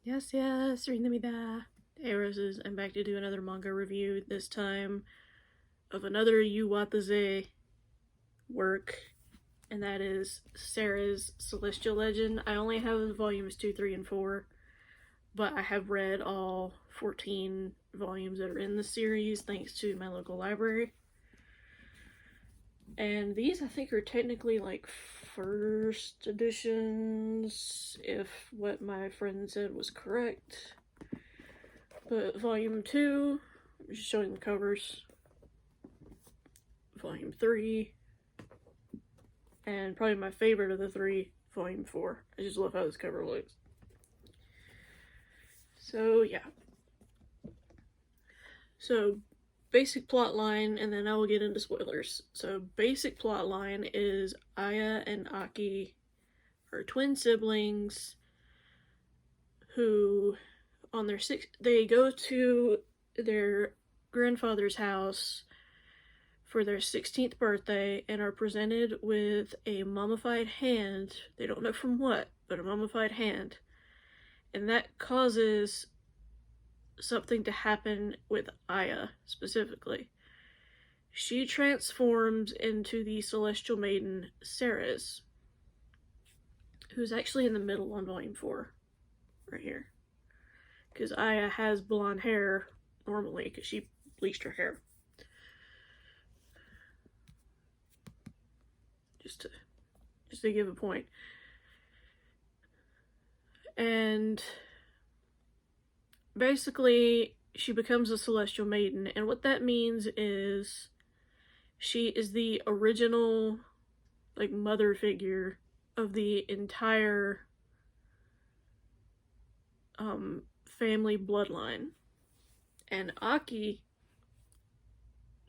Yes, yes, rinamida. Hey Roses, I'm back to do another manga review, this time of another Watase work, and that is Ceres Celestial Legend. I only have volumes 2, 3, and 4, but I have read all 14 volumes that are in the series thanks to my local library. And these, I think, are technically like first editions, if what my friend said was correct. But volume 2, I'm just showing the covers. Volume 3, and probably my favorite of the three, volume 4. I just love how this cover looks. So, yeah. So, basic plot line, and then I will get into spoilers. So, basic plot line is Aya and Aki are twin siblings who, on their they go to their grandfather's house for their 16th birthday and are presented with a mummified hand. They don't know from what, but a mummified hand. And that causes something to happen with Aya specifically. She transforms into the celestial maiden Ceres, who's actually in the middle on volume 4, right here. Because Aya has blonde hair normally, because she bleached her hair. Just to give a point. And basically, she becomes a celestial maiden, and what that means is she is the original, like, mother figure of the entire family bloodline. And Aki,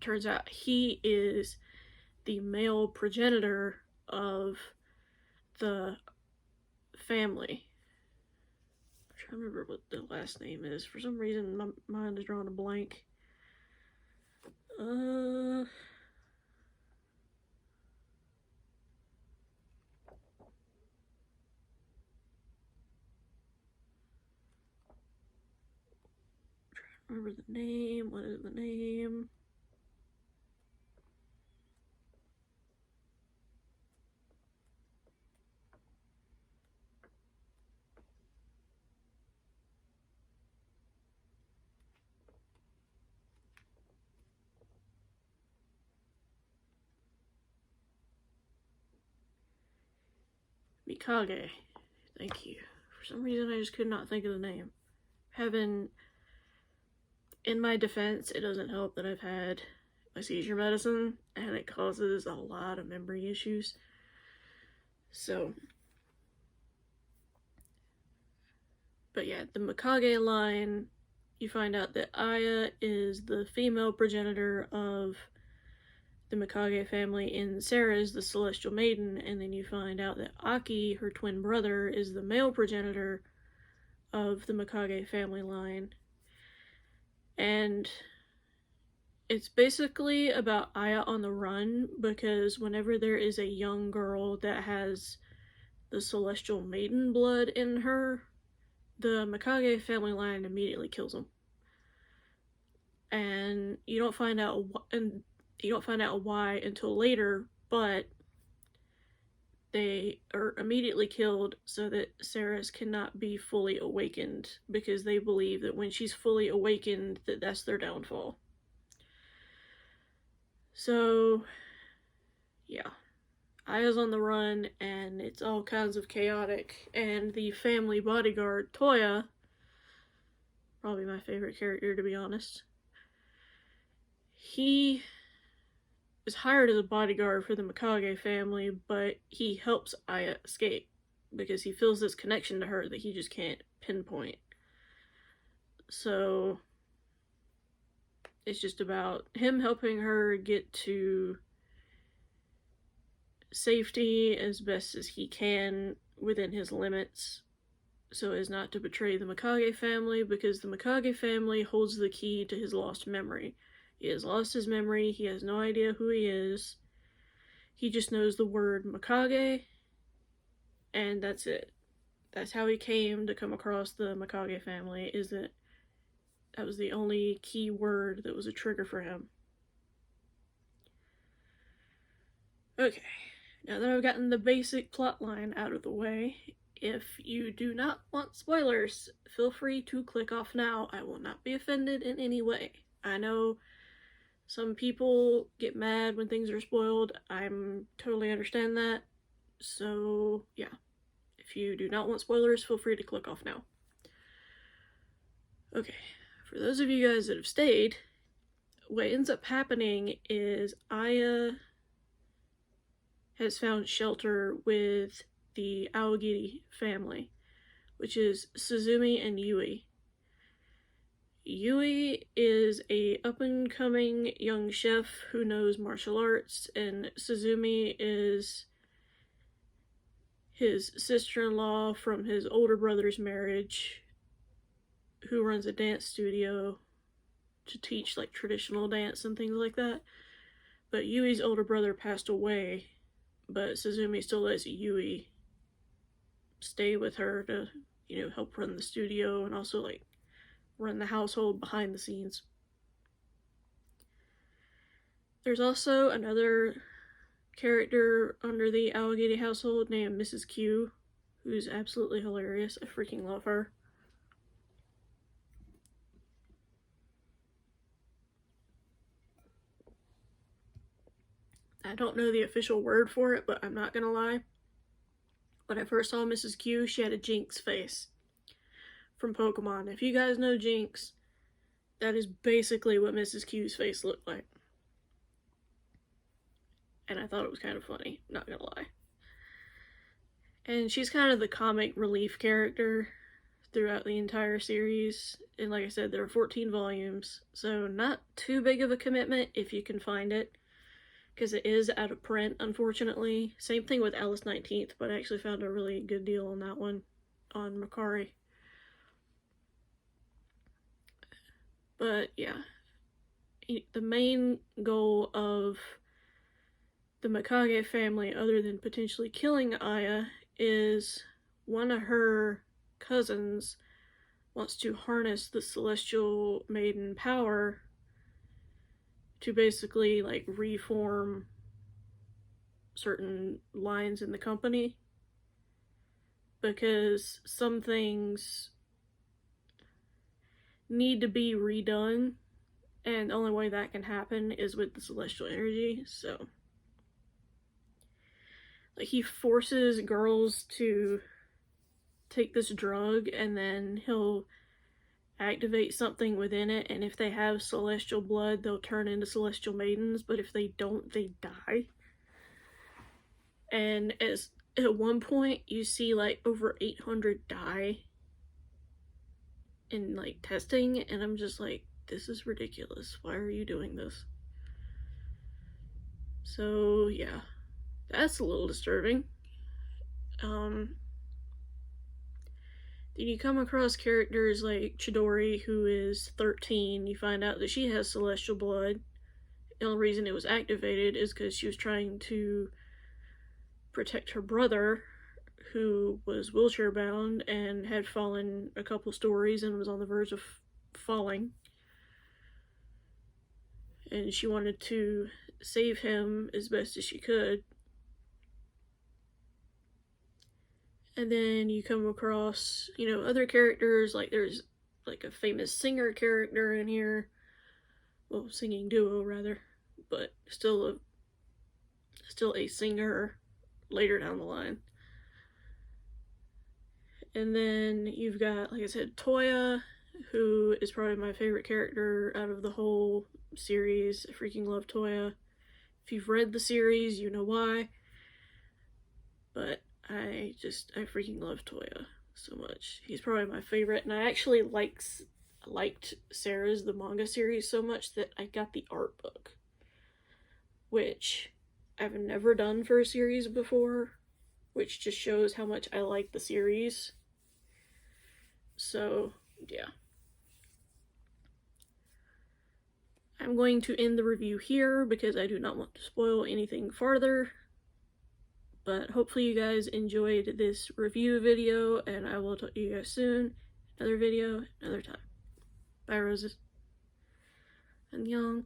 turns out he is the male progenitor of the family. I'm trying to remember what the last name is. For some reason, my mind is drawing a blank. Remember the name. What is the name? Mikage. Thank you. For some reason, I just could not think of the name. In my defense, it doesn't help that I've had my seizure medicine, and it causes a lot of memory issues. So, but yeah, the Mikage line, you find out that Aya is the female progenitor of the Mikage family in Ceres, the Celestial Maiden, and then you find out that Aki, her twin brother, is the male progenitor of the Mikage family line. And it's basically about Aya on the run, because whenever there is a young girl that has the Celestial Maiden blood in her, the Mikage family line immediately kills them. And you don't find out why until later, but they are immediately killed so that Ceres cannot be fully awakened, because they believe that when she's fully awakened, that's their downfall. So, yeah. Aya's on the run, and it's all kinds of chaotic, and the family bodyguard, Toya, probably my favorite character, to be honest, he is hired as a bodyguard for the Mikage family, but he helps Aya escape because he feels this connection to her that he just can't pinpoint. So it's just about him helping her get to safety as best as he can within his limits, so as not to betray the Mikage family, because the Mikage family holds the key to his lost memory. He has lost his memory, he has no idea who he is. He just knows the word Mikage, and that's it. that's how he came to come across the Mikage family, is that was the only key word that was a trigger for him. Okay, now that I've gotten the basic plotline out of the way, if you do not want spoilers, feel free to click off now. I will not be offended in any way. I know some people get mad when things are spoiled. I'm totally understand that. So, yeah. If you do not want spoilers, feel free to click off now. Okay, for those of you guys that have stayed, what ends up happening is Aya has found shelter with the Aogiri family, which is Suzumi and Yui. Yui is a up-and-coming young chef who knows martial arts, and Suzumi is his sister-in-law from his older brother's marriage, who runs a dance studio to teach like traditional dance and things like that. But Yui's older brother passed away, but Suzumi still lets Yui stay with her to, help run the studio and also like run the household behind the scenes. There's also another character under the Aogiri household named Mrs. Q, who's absolutely hilarious. I freaking love her. I don't know the official word for it, but I'm not gonna lie. When I first saw Mrs. Q, she had a Jinx face from Pokemon. If you guys know Jinx, that is basically what Mrs. Q's face looked like. And I thought it was kind of funny, not gonna lie. And she's kind of the comic relief character throughout the entire series. And like I said, there are 14 volumes, so not too big of a commitment if you can find it, because it is out of print, unfortunately. Same thing with Alice 19th, but I actually found a really good deal on that one on Mercari. But yeah, the main goal of the Mikage family, other than potentially killing Aya, is one of her cousins wants to harness the celestial maiden power to basically like reform certain lines in the company, because some things need to be redone, and the only way that can happen is with the celestial energy. So like he forces girls to take this drug, and then he'll activate something within it, and if they have celestial blood, they'll turn into celestial maidens, but if they don't, they die. And at one point you see like over 800 die in like testing, and I'm just like, this is ridiculous. Why are you doing this? So yeah, that's a little disturbing. Then you come across characters like Chidori, who is 13. You find out that she has celestial blood. The only reason it was activated is because she was trying to protect her brother, who was wheelchair bound and had fallen a couple stories and was on the verge of falling. And she wanted to save him as best as she could. And then you come across, other characters, like there's like a famous singer character in here. Well, singing duo rather, but still a singer later down the line. And then you've got, like I said, Toya, who is probably my favorite character out of the whole series. I freaking love Toya. If you've read the series, you know why. But I freaking love Toya so much. He's probably my favorite, and I actually liked Ceres, the manga series, so much that I got the art book, which I've never done for a series before, which just shows how much I like the series. So, yeah. I'm going to end the review here because I do not want to spoil anything farther. But hopefully you guys enjoyed this review video, and I will talk to you guys soon. Another video, another time. Bye, roses. Annyeong.